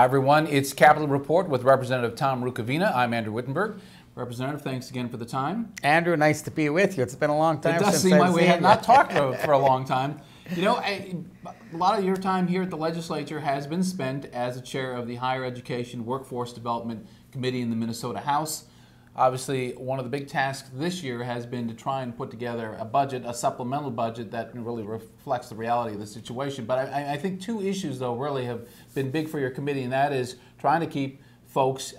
Hi, everyone. It's Capitol Report with Representative Tom Rukavina. I'm Andrew Wittenberg. Representative, thanks again for the time. Andrew, nice to be with you. It's been a long time since since I've like we seen have you. not talked for a long time. You know, a lot of your time here at the legislature has been spent as the chair of the Higher Education Workforce Development Committee in the Minnesota House. Obviously, one of the big tasks this year has been to try and put together a budget, a supplemental budget that really reflects the reality of the situation. But I think two issues, though, really have been big for your committee, and that is trying to keep folks'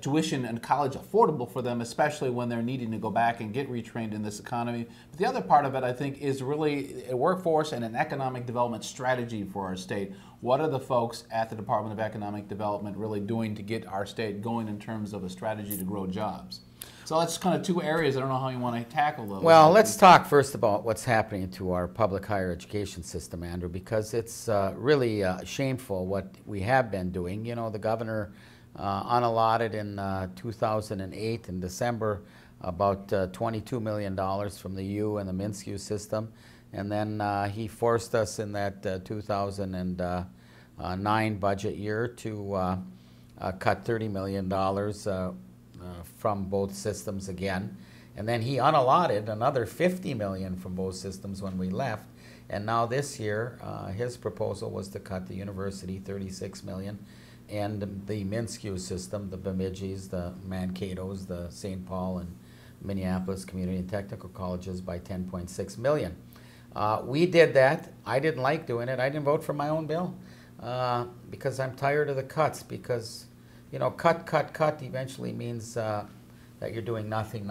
tuition and college affordable for them, especially when they're needing to go back and get retrained in this economy. But the other part of it, I think, is really a workforce and an economic development strategy for our state. What are the folks at the Department of Economic Development really doing to get our state going in terms of a strategy to grow jobs? So that's kind of two areas. I don't know how you want to tackle those. Well, let's talk first about what's happening to our public higher education system, Andrew, because it's really shameful what we have been doing. You know, the governor unallotted in 2008 in December about $22 million from the U and the MNSCU system, and then he forced us in that 2009 budget year to cut $30 million from both systems again, and then he unallotted another $50 million from both systems when we left, and now this year his proposal was to cut the university $36 million. And the MNSCU system, the Bemidji's, the Mankato's, the St. Paul and Minneapolis Community and Technical Colleges by $10.6 million. We did that. I didn't like doing it. I didn't vote for my own bill because I'm tired of the cuts, because, you know, cut eventually means that you're doing nothing.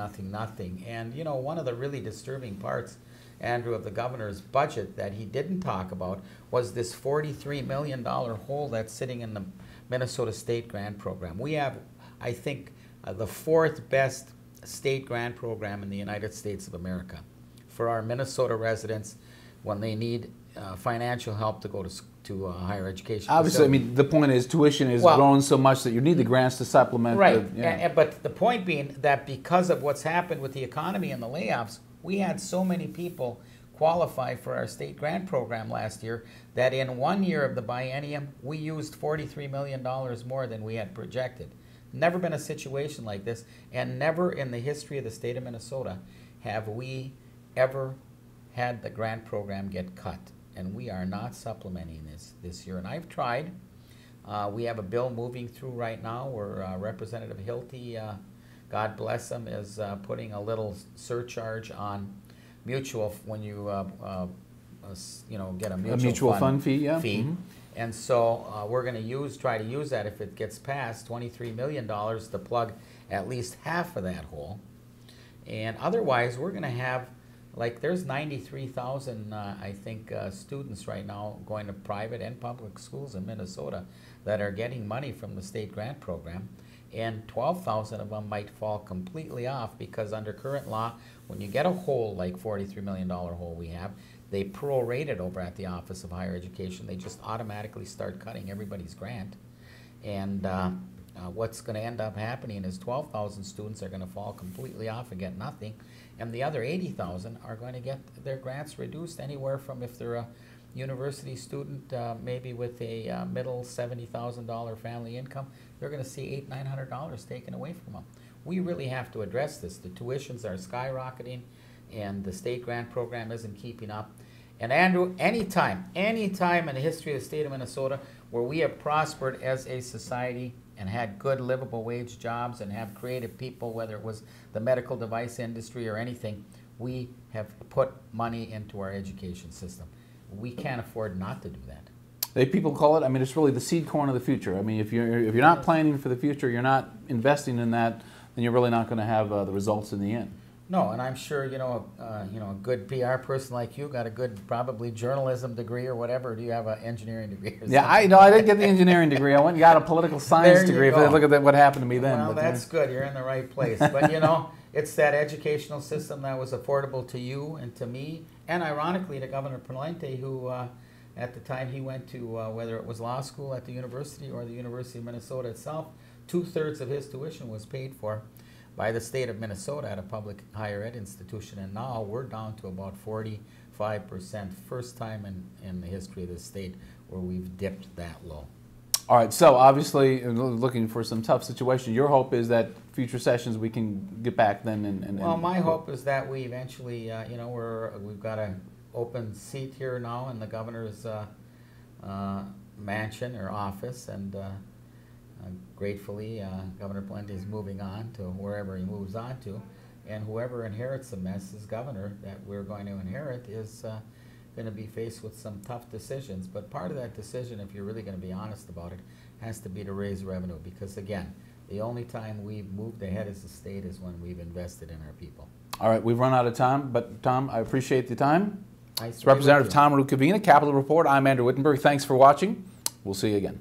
And, you know, one of the really disturbing parts, Andrew, of the governor's budget that he didn't talk about was this $43 million hole that's sitting in the Minnesota State Grant Program. We have, I think, the fourth best state grant program in the United States of America for our Minnesota residents when they need financial help to go to higher education. Obviously, I mean, the point is tuition is growing so much that you need the grants to supplement. Right, but the point being that because of what's happened with the economy and the layoffs, we had so many people qualify for our state grant program last year that in 1 year of the biennium, we used $43 million more than we had projected. Never been a situation like this, and never in the history of the state of Minnesota have we ever had the grant program get cut. And we are not supplementing this year. And I've tried. We have a bill moving through right now where Representative Hilty, God bless him, is putting a little surcharge on mutual when you get a mutual fund fee, Mm-hmm. And so we're going to try to use that if it gets passed, $23 million to plug at least half of that hole. And otherwise, we're going to have, like, there's 93,000 I think students right now going to private and public schools in Minnesota that are getting money from the state grant program. And 12,000 of them might fall completely off because under current law, when you get a hole like $43 million hole we have, they prorate it over at the Office of Higher Education. They just automatically start cutting everybody's grant. And what's going to end up happening is 12,000 students are going to fall completely off and get nothing. And the other 80,000 are going to get their grants reduced anywhere from, if they're a university student, maybe with a middle $70,000 family income, they're going to see $800–900 taken away from them. We really have to address this. The tuitions are skyrocketing, and the state grant program isn't keeping up. And Andrew, anytime in the history of the state of Minnesota where we have prospered as a society and had good livable wage jobs and have creative people, whether it was the medical device industry or anything, we have put money into our education system. We can't afford not to do that. People call it, I mean, it's really the seed corn of the future. I mean, if you're not planning for the future, you're not investing in that, then you're really not going to have the results in the end. No, and I'm sure, a good PR person like you got a good, probably journalism degree or whatever. Do you have an engineering degree or something? Yeah, I didn't get the engineering degree. I went and got a political science degree. If I look at what happened to me then. Well, that's good. You're in the right place. But, it's that educational system that was affordable to you and to me, and ironically to Governor Pawlenty, who at the time he went to, whether it was law school at the university or the University of Minnesota itself, 2/3 of his tuition was paid for by the state of Minnesota at a public higher ed institution, and now we're down to about 45%, first time in the history of the state where we've dipped that low. All right, so obviously looking for some tough situation. Your hope is that future sessions we can get back then and Well, my hope is that we eventually, you know, we've got an open seat here now in the governor's mansion or office, and gratefully Governor Plenty is moving on to wherever he moves on to, and whoever inherits the mess as governor that we're going to inherit is going to be faced with some tough decisions. But part of that decision, if you're really going to be honest about it, has to be to raise revenue, because again, the only time we've moved ahead as a state is when we've invested in our people. All right, we've run out of time, but Tom, I appreciate the time. Nice It's Representative Tom Rukavina, Capitol Report. I'm Andrew Wittenberg. Thanks for watching. We'll see you again.